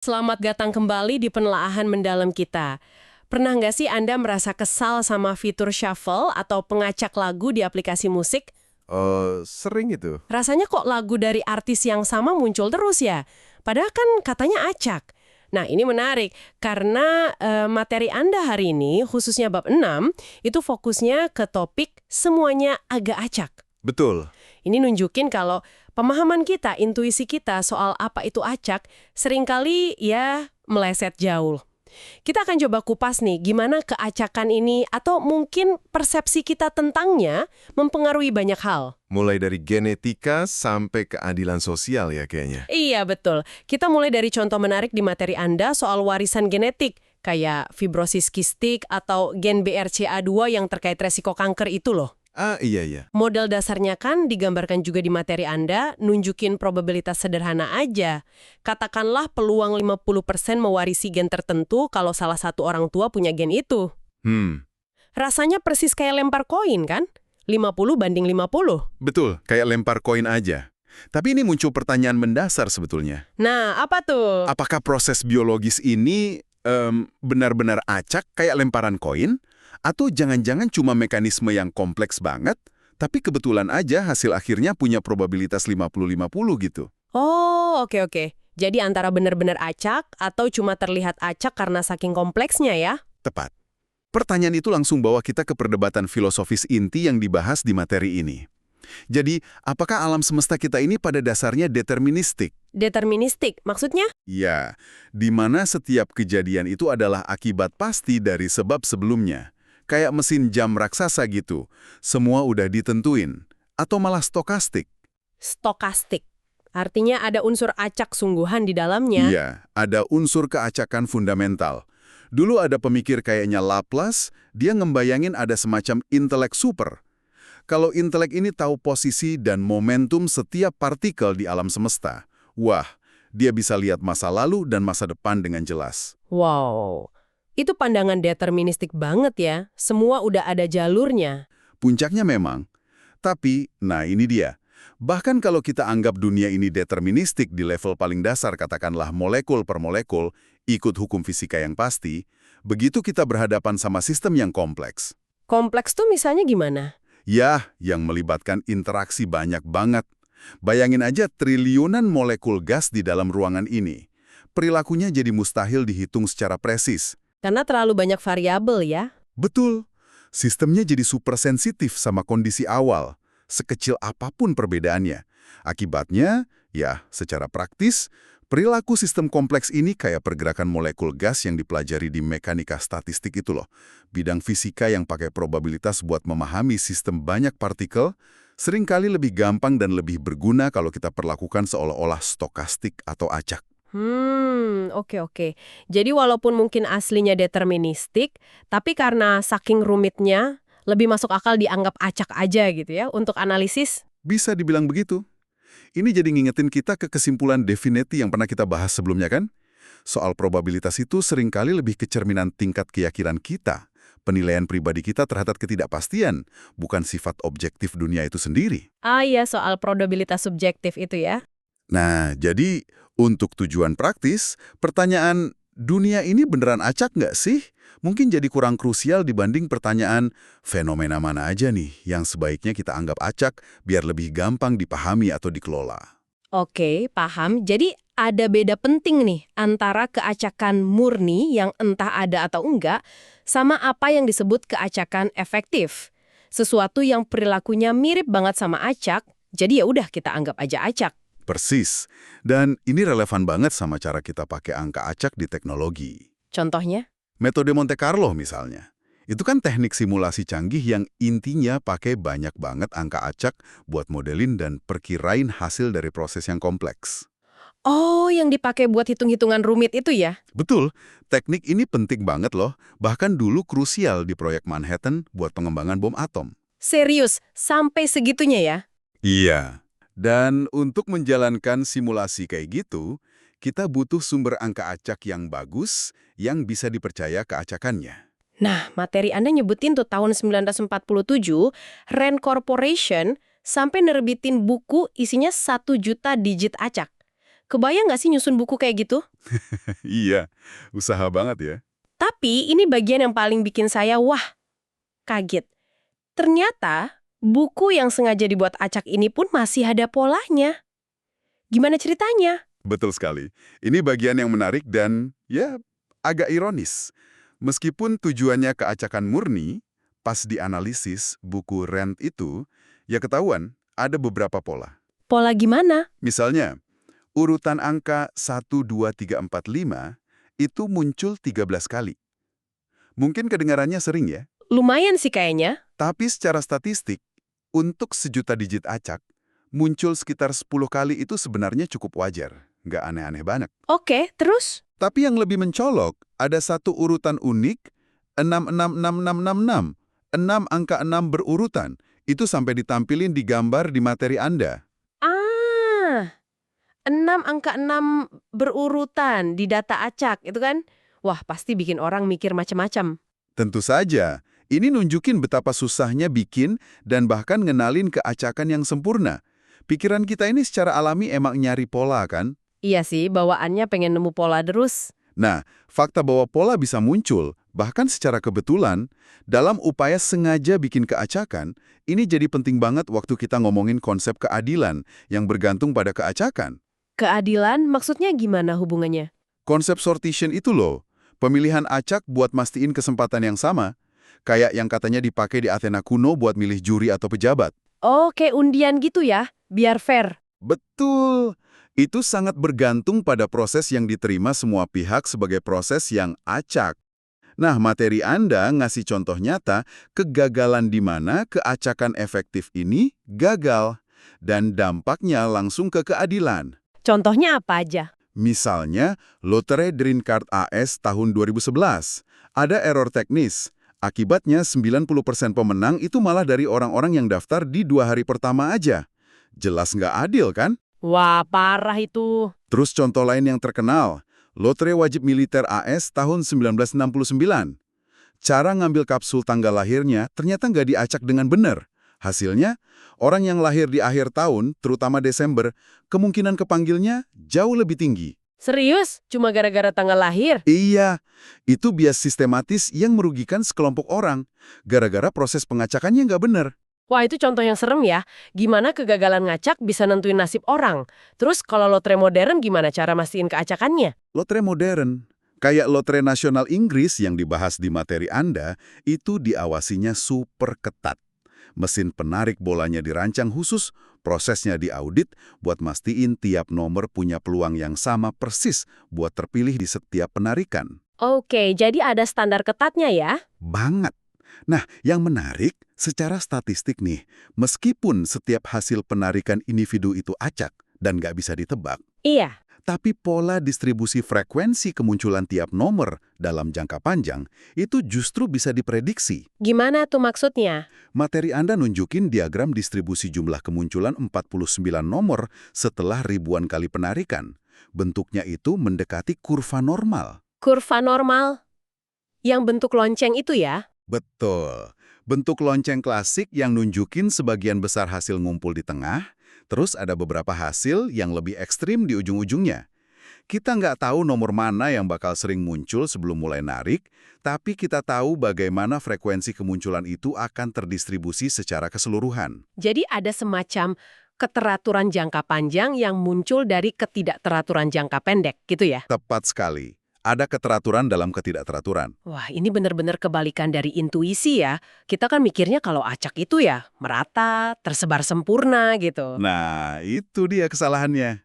Selamat datang kembali di penelaahan mendalam kita. Pernah nggak sih Anda merasa kesal sama fitur shuffle atau pengacak lagu di aplikasi musik? Sering itu. Rasanya kok lagu dari artis yang sama muncul terus ya? Padahal kan katanya acak. Nah, ini menarik karena materi Anda hari ini, khususnya bab 6, itu fokusnya ke topik semuanya agak acak. Betul. Ini nunjukin kalau pemahaman kita, intuisi kita soal apa itu acak, seringkali ya meleset jauh. Kita akan coba kupas nih, gimana keacakan ini atau mungkin persepsi kita tentangnya mempengaruhi banyak hal. Mulai dari genetika sampai keadilan sosial ya kayaknya. Iya, betul. Kita mulai dari contoh menarik di materi Anda soal warisan genetik, kayak fibrosis kistik atau gen BRCA2 yang terkait resiko kanker itu loh. Iya. Model dasarnya kan digambarkan juga di materi Anda, nunjukin probabilitas sederhana aja. Katakanlah peluang 50% mewarisi gen tertentu kalau salah satu orang tua punya gen itu. Rasanya persis kayak lempar koin kan? 50 banding 50. Betul, kayak lempar koin aja. Tapi ini muncul pertanyaan mendasar sebetulnya. Nah, apa tuh? Apakah proses biologis ini benar-benar acak kayak lemparan koin? Atau jangan-jangan cuma mekanisme yang kompleks banget, tapi kebetulan aja hasil akhirnya punya probabilitas 50-50 gitu? Oh, oke. Jadi antara benar-benar acak atau cuma terlihat acak karena saking kompleksnya ya? Tepat. Pertanyaan itu langsung bawa kita ke perdebatan filosofis inti yang dibahas di materi ini. Jadi, apakah alam semesta kita ini pada dasarnya deterministik? Deterministik, maksudnya? Ya, di mana setiap kejadian itu adalah akibat pasti dari sebab sebelumnya. Kayak mesin jam raksasa gitu. Semua udah ditentuin. Atau malah stokastik. Stokastik. Artinya ada unsur acak sungguhan di dalamnya. Iya, ada unsur keacakan fundamental. Dulu ada pemikir kayaknya Laplace, dia ngembayangin ada semacam intelek super. Kalau intelek ini tahu posisi dan momentum setiap partikel di alam semesta, wah, dia bisa lihat masa lalu dan masa depan dengan jelas. Wow, itu pandangan deterministik banget ya. Semua udah ada jalurnya. Puncaknya memang. Tapi, nah ini dia. Bahkan kalau kita anggap dunia ini deterministik di level paling dasar, katakanlah molekul per molekul, ikut hukum fisika yang pasti, begitu kita berhadapan sama sistem yang kompleks. Kompleks tuh misalnya gimana? Ya, yang melibatkan interaksi banyak banget. Bayangin aja triliunan molekul gas di dalam ruangan ini. Perilakunya jadi mustahil dihitung secara presis. Karena terlalu banyak variabel ya. Betul. Sistemnya jadi super sensitif sama kondisi awal, sekecil apapun perbedaannya. Akibatnya, ya, secara praktis, perilaku sistem kompleks ini kayak pergerakan molekul gas yang dipelajari di mekanika statistik itu loh. Bidang fisika yang pakai probabilitas buat memahami sistem banyak partikel, seringkali lebih gampang dan lebih berguna kalau kita perlakukan seolah-olah stokastik atau acak. Oke. Jadi walaupun mungkin aslinya deterministik, tapi karena saking rumitnya, lebih masuk akal dianggap acak aja gitu ya, untuk analisis. Bisa dibilang begitu. Ini jadi ngingetin kita ke kesimpulan Definetti yang pernah kita bahas sebelumnya kan? Soal probabilitas itu seringkali lebih kecerminan tingkat keyakinan kita, penilaian pribadi kita terhadap ketidakpastian, bukan sifat objektif dunia itu sendiri. Iya, soal probabilitas subjektif itu ya. Nah, jadi untuk tujuan praktis, pertanyaan dunia ini beneran acak nggak sih? Mungkin jadi kurang krusial dibanding pertanyaan fenomena mana aja nih yang sebaiknya kita anggap acak biar lebih gampang dipahami atau dikelola. Oke, paham. Jadi ada beda penting nih antara keacakan murni yang entah ada atau enggak, sama apa yang disebut keacakan efektif. Sesuatu yang perilakunya mirip banget sama acak, jadi ya udah kita anggap aja acak. Persis. Dan ini relevan banget sama cara kita pakai angka acak di teknologi. Contohnya? Metode Monte Carlo misalnya. Itu kan teknik simulasi canggih yang intinya pakai banyak banget angka acak buat modelin dan perkirain hasil dari proses yang kompleks. Oh, yang dipakai buat hitung-hitungan rumit itu ya? Betul, teknik ini penting banget loh, bahkan dulu krusial di proyek Manhattan buat pengembangan bom atom. Serius, sampai segitunya ya? Iya. Dan untuk menjalankan simulasi kayak gitu, kita butuh sumber angka acak yang bagus, yang bisa dipercaya keacakannya. Nah, materi Anda nyebutin tuh tahun 1947, Rand Corporation sampai nerbitin buku isinya 1 juta digit acak. Kebayang nggak sih nyusun buku kayak gitu? Iya, usaha banget ya. Tapi ini bagian yang paling bikin saya kaget. Ternyata buku yang sengaja dibuat acak ini pun masih ada polanya. Gimana ceritanya? Betul sekali. Ini bagian yang menarik dan, ya, agak ironis. Meskipun tujuannya keacakan murni, pas dianalisis buku Rand itu, ya ketahuan ada beberapa pola. Pola gimana? Misalnya, urutan angka 1, 2, 3, 4, 5 itu muncul 13 kali. Mungkin kedengarannya sering ya, Lumayan sih kayaknya. tapi secara statistik, untuk sejuta digit acak, muncul sekitar 10 kali itu sebenarnya cukup wajar. Nggak aneh-aneh banget. Oke, terus? Tapi yang lebih mencolok, ada satu urutan unik, 666666. 6 angka 6 berurutan. Itu sampai ditampilin di gambar di materi Anda. Ah, 6 angka 6 berurutan di data acak, itu kan? Wah, pasti bikin orang mikir macam-macam. Tentu saja, ini nunjukin betapa susahnya bikin dan bahkan ngenalin keacakan yang sempurna. Pikiran kita ini secara alami emang nyari pola kan? Iya sih, bawaannya pengen nemu pola terus. Nah, fakta bahwa pola bisa muncul, bahkan secara kebetulan, dalam upaya sengaja bikin keacakan, ini jadi penting banget waktu kita ngomongin konsep keadilan yang bergantung pada keacakan. Keadilan maksudnya gimana hubungannya? Konsep sortition itu loh, pemilihan acak buat mastiin kesempatan yang sama, kayak yang katanya dipakai di Athena kuno buat milih juri atau pejabat. Oh, kayak undian gitu ya, biar fair. Betul! Itu sangat bergantung pada proses yang diterima semua pihak sebagai proses yang acak. Nah, materi Anda ngasih contoh nyata kegagalan di mana keacakan efektif ini gagal, dan dampaknya langsung ke keadilan. Contohnya apa aja? Misalnya, Lotre Green Card AS tahun 2011. Ada error teknis. Akibatnya 90% pemenang itu malah dari orang-orang yang daftar di 2 hari pertama aja. Jelas nggak adil kan? Wah, parah itu. Terus contoh lain yang terkenal, Lotre Wajib Militer AS tahun 1969. Cara ngambil kapsul tanggal lahirnya ternyata nggak diacak dengan benar. Hasilnya, orang yang lahir di akhir tahun, terutama Desember, kemungkinan kepanggilnya jauh lebih tinggi. Serius? Cuma gara-gara tanggal lahir? Iya, itu bias sistematis yang merugikan sekelompok orang, gara-gara proses pengacakannya nggak benar. Wah, itu contoh yang serem ya. Gimana kegagalan ngacak bisa nentuin nasib orang? Terus kalau lotre modern gimana cara mastiin keacakannya? Lotre modern, kayak lotre nasional Inggris yang dibahas di materi Anda, itu diawasinya super ketat. Mesin penarik bolanya dirancang khusus, prosesnya diaudit buat mastiin tiap nomor punya peluang yang sama persis buat terpilih di setiap penarikan. Oke, jadi ada standar ketatnya ya? Banget. Nah, yang menarik, secara statistik nih, meskipun setiap hasil penarikan individu itu acak dan nggak bisa ditebak, Iya. tapi pola distribusi frekuensi kemunculan tiap nomor dalam jangka panjang itu justru bisa diprediksi. Gimana tuh maksudnya? Materi Anda nunjukin diagram distribusi jumlah kemunculan 49 nomor setelah ribuan kali penarikan. Bentuknya itu mendekati kurva normal. Kurva normal? Yang bentuk lonceng itu ya? Betul. Bentuk lonceng klasik yang nunjukin sebagian besar hasil ngumpul di tengah, terus ada beberapa hasil yang lebih ekstrim di ujung-ujungnya. Kita nggak tahu nomor mana yang bakal sering muncul sebelum mulai narik, tapi kita tahu bagaimana frekuensi kemunculan itu akan terdistribusi secara keseluruhan. Jadi ada semacam keteraturan jangka panjang yang muncul dari ketidakteraturan jangka pendek, gitu ya? Tepat sekali. Ada keteraturan dalam ketidakteraturan. Wah, ini benar-benar kebalikan dari intuisi ya. Kita kan mikirnya kalau acak itu ya merata, tersebar sempurna gitu. Nah, itu dia kesalahannya.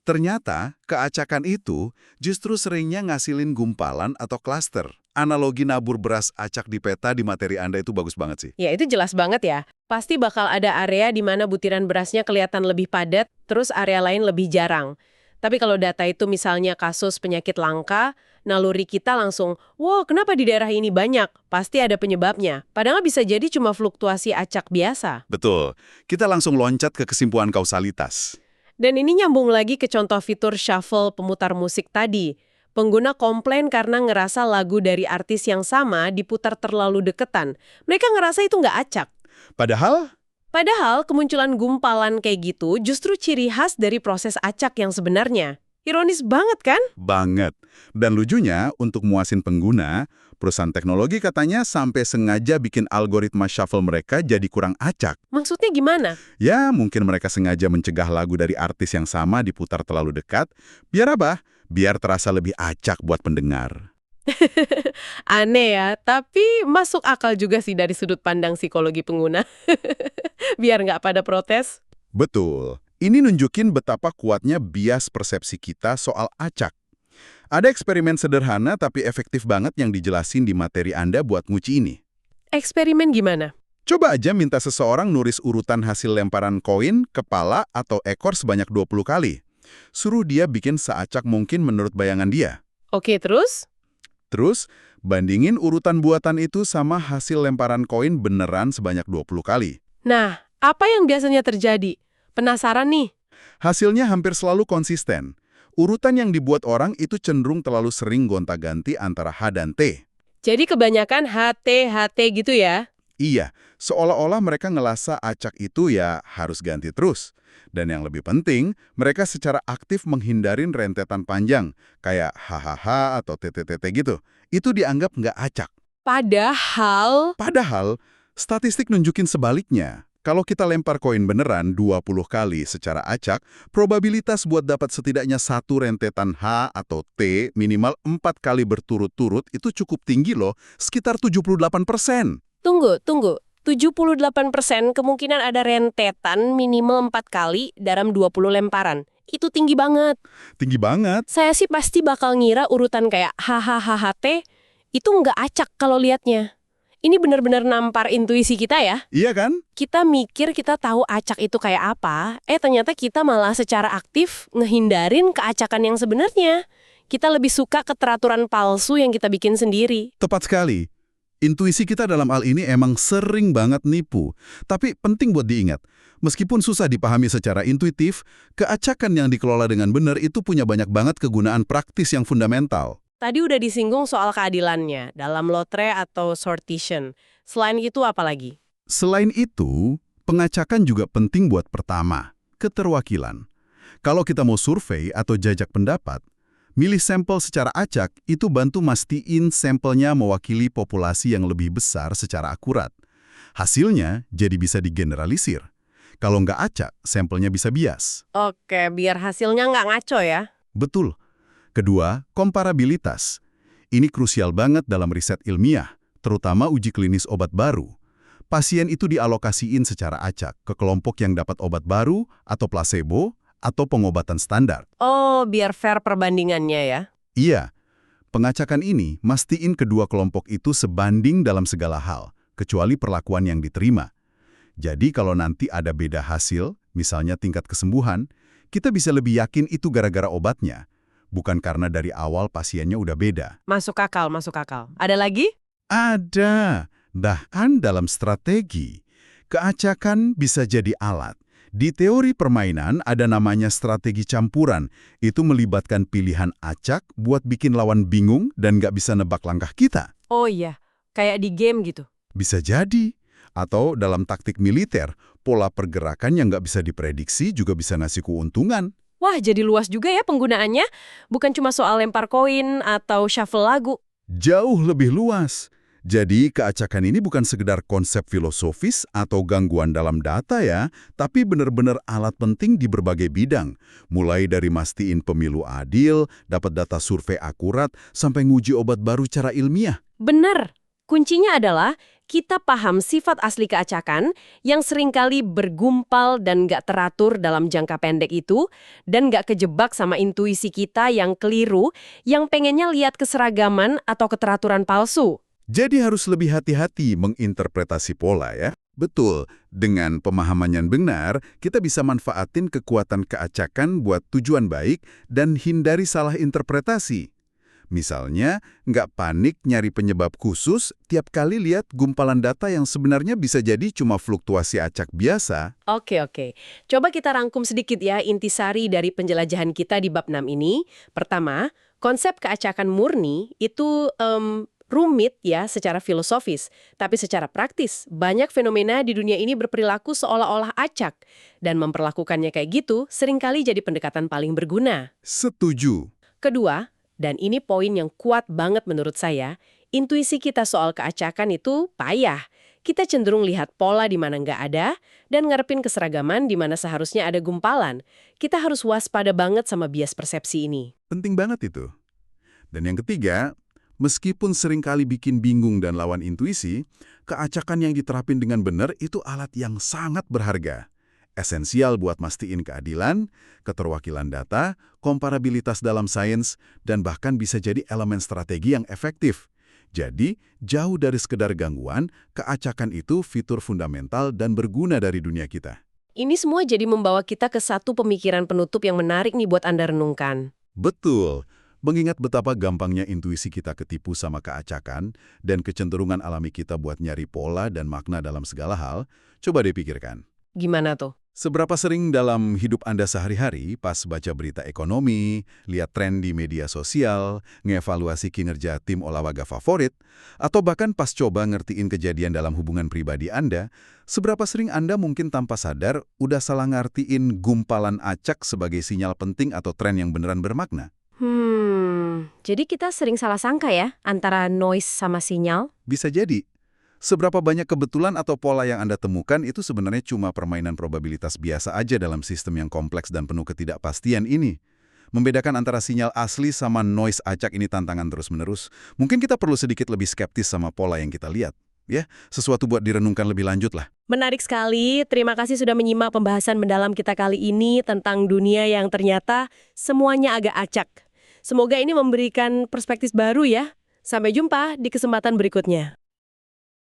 Ternyata, keacakan itu justru seringnya ngasilin gumpalan atau klaster. Analogi nabur beras acak di peta di materi Anda itu bagus banget sih. Ya, itu jelas banget ya. Pasti bakal ada area di mana butiran berasnya kelihatan lebih padat, terus area lain lebih jarang. Tapi kalau data itu misalnya kasus penyakit langka, naluri kita langsung, wow, kenapa di daerah ini banyak? Pasti ada penyebabnya. Padahal bisa jadi cuma fluktuasi acak biasa. Betul. Kita langsung loncat ke kesimpulan kausalitas. Dan ini nyambung lagi ke contoh fitur shuffle pemutar musik tadi. Pengguna komplain karena ngerasa lagu dari artis yang sama diputar terlalu deketan. Mereka ngerasa itu nggak acak. Padahal Padahal kemunculan gumpalan kayak gitu justru ciri khas dari proses acak yang sebenarnya. Ironis banget kan? Banget. Dan lucunya, untuk muasin pengguna, perusahaan teknologi katanya sampai sengaja bikin algoritma shuffle mereka jadi kurang acak. Maksudnya gimana? Ya, mungkin mereka sengaja mencegah lagu dari artis yang sama diputar terlalu dekat. Biar apa? Biar terasa lebih acak buat pendengar. Aneh ya, tapi masuk akal juga sih dari sudut pandang psikologi pengguna. Biar nggak pada protes. Betul. Ini nunjukin betapa kuatnya bias persepsi kita soal acak. Ada eksperimen sederhana tapi efektif banget yang dijelasin di materi Anda buat nguci ini. Eksperimen gimana? Coba aja minta seseorang nulis urutan hasil lemparan koin, kepala, atau ekor sebanyak 20 kali. Suruh dia bikin seacak mungkin menurut bayangan dia. Oke, terus? Terus, bandingin urutan buatan itu sama hasil lemparan koin beneran sebanyak 20 kali. Nah, apa yang biasanya terjadi? Penasaran nih. Hasilnya hampir selalu konsisten. Urutan yang dibuat orang itu cenderung terlalu sering gonta-ganti antara H dan T. Jadi kebanyakan HT gitu ya? Iya, seolah-olah mereka ngelasa acak itu ya harus ganti terus. Dan yang lebih penting, mereka secara aktif menghindarin rentetan panjang, kayak hahaha atau TTTT gitu. Itu dianggap nggak acak. Padahal, statistik nunjukin sebaliknya. Kalau kita lempar koin beneran 20 kali secara acak, probabilitas buat dapat setidaknya satu rentetan H atau T minimal 4 kali berturut-turut itu cukup tinggi loh, sekitar 78%. Tunggu. 78% kemungkinan ada rentetan minimal 4 kali dalam 20 lemparan. Itu tinggi banget. Tinggi banget. Saya sih pasti bakal ngira urutan kayak HHHHT itu nggak acak kalau liatnya. Ini benar-benar nampar intuisi kita ya. Iya kan? Kita mikir kita tahu acak itu kayak apa, ternyata kita malah secara aktif ngehindarin keacakan yang sebenarnya. Kita lebih suka keteraturan palsu yang kita bikin sendiri. Tepat sekali. Intuisi kita dalam hal ini emang sering banget nipu. Tapi penting buat diingat, meskipun susah dipahami secara intuitif, keacakan yang dikelola dengan benar itu punya banyak banget kegunaan praktis yang fundamental. Tadi udah disinggung soal keadilannya dalam lotre atau sortition. Selain itu apa lagi? Selain itu, pengacakan juga penting buat pertama, keterwakilan. Kalau kita mau survei atau jajak pendapat, milih sampel secara acak itu bantu mastiin sampelnya mewakili populasi yang lebih besar secara akurat. Hasilnya jadi bisa digeneralisir. Kalau nggak acak, sampelnya bisa bias. Oke, biar hasilnya nggak ngaco ya. Betul. Kedua, komparabilitas. Ini krusial banget dalam riset ilmiah, terutama uji klinis obat baru. Pasien itu dialokasiin secara acak ke kelompok yang dapat obat baru atau placebo atau pengobatan standar. Oh, biar fair perbandingannya ya. Iya, pengacakan ini mastiin kedua kelompok itu sebanding dalam segala hal, kecuali perlakuan yang diterima. Jadi kalau nanti ada beda hasil, misalnya tingkat kesembuhan, kita bisa lebih yakin itu gara-gara obatnya. Bukan karena dari awal pasiennya udah beda. Masuk akal. Ada lagi? Ada. Bahkan dalam strategi, keacakan bisa jadi alat. Di teori permainan ada namanya strategi campuran. Itu melibatkan pilihan acak buat bikin lawan bingung dan nggak bisa nebak langkah kita. Oh iya, kayak di game gitu. Bisa jadi. Atau dalam taktik militer, pola pergerakan yang nggak bisa diprediksi juga bisa ngasih keuntungan. Wah, jadi luas juga ya penggunaannya. Bukan cuma soal lempar koin atau shuffle lagu. Jauh lebih luas. Jadi, keacakan ini bukan sekedar konsep filosofis atau gangguan dalam data ya, tapi benar-benar alat penting di berbagai bidang. Mulai dari mastiin pemilu adil, dapat data survei akurat, sampai nguji obat baru cara ilmiah. Bener. Kuncinya adalah kita paham sifat asli keacakan yang seringkali bergumpal dan nggak teratur dalam jangka pendek itu, dan nggak kejebak sama intuisi kita yang keliru, yang pengennya lihat keseragaman atau keteraturan palsu. Jadi harus lebih hati-hati menginterpretasi pola ya. Betul, dengan pemahaman yang benar, kita bisa manfaatin kekuatan keacakan buat tujuan baik dan hindari salah interpretasi. Misalnya, nggak panik nyari penyebab khusus tiap kali lihat gumpalan data yang sebenarnya bisa jadi cuma fluktuasi acak biasa. Oke. Coba kita rangkum sedikit ya intisari dari penjelajahan kita di bab 6 ini. Pertama, konsep keacakan murni itu Rumit ya secara filosofis, tapi secara praktis, banyak fenomena di dunia ini berperilaku seolah-olah acak. Dan memperlakukannya kayak gitu seringkali jadi pendekatan paling berguna. Setuju. Kedua, dan ini poin yang kuat banget menurut saya, intuisi kita soal keacakan itu payah. Kita cenderung lihat pola di mana nggak ada, dan ngarepin keseragaman di mana seharusnya ada gumpalan. Kita harus waspada banget sama bias persepsi ini. Penting banget itu. Dan yang ketiga, meskipun seringkali bikin bingung dan lawan intuisi, keacakan yang diterapin dengan benar itu alat yang sangat berharga. Esensial buat mastiin keadilan, keterwakilan data, komparabilitas dalam sains, dan bahkan bisa jadi elemen strategi yang efektif. Jadi, jauh dari sekedar gangguan, keacakan itu fitur fundamental dan berguna dari dunia kita. Ini semua jadi membawa kita ke satu pemikiran penutup yang menarik nih buat Anda renungkan. Betul. Mengingat betapa gampangnya intuisi kita ketipu sama keacakan dan kecenderungan alami kita buat nyari pola dan makna dalam segala hal, coba dipikirkan. Gimana tuh? Seberapa sering dalam hidup Anda sehari-hari pas baca berita ekonomi, lihat tren di media sosial, ngevaluasi kinerja tim olahraga favorit, atau bahkan pas coba ngertiin kejadian dalam hubungan pribadi Anda, seberapa sering Anda mungkin tanpa sadar udah salah ngertiin gumpalan acak sebagai sinyal penting atau tren yang beneran bermakna? Jadi kita sering salah sangka ya antara noise sama sinyal? Bisa jadi. Seberapa banyak kebetulan atau pola yang Anda temukan itu sebenarnya cuma permainan probabilitas biasa aja dalam sistem yang kompleks dan penuh ketidakpastian ini. Membedakan antara sinyal asli sama noise acak ini tantangan terus-menerus. Mungkin kita perlu sedikit lebih skeptis sama pola yang kita lihat. Ya, sesuatu buat direnungkan lebih lanjut lah. Menarik sekali. Terima kasih sudah menyimak pembahasan mendalam kita kali ini tentang dunia yang ternyata semuanya agak acak. Semoga ini memberikan perspektif baru ya. Sampai jumpa di kesempatan berikutnya.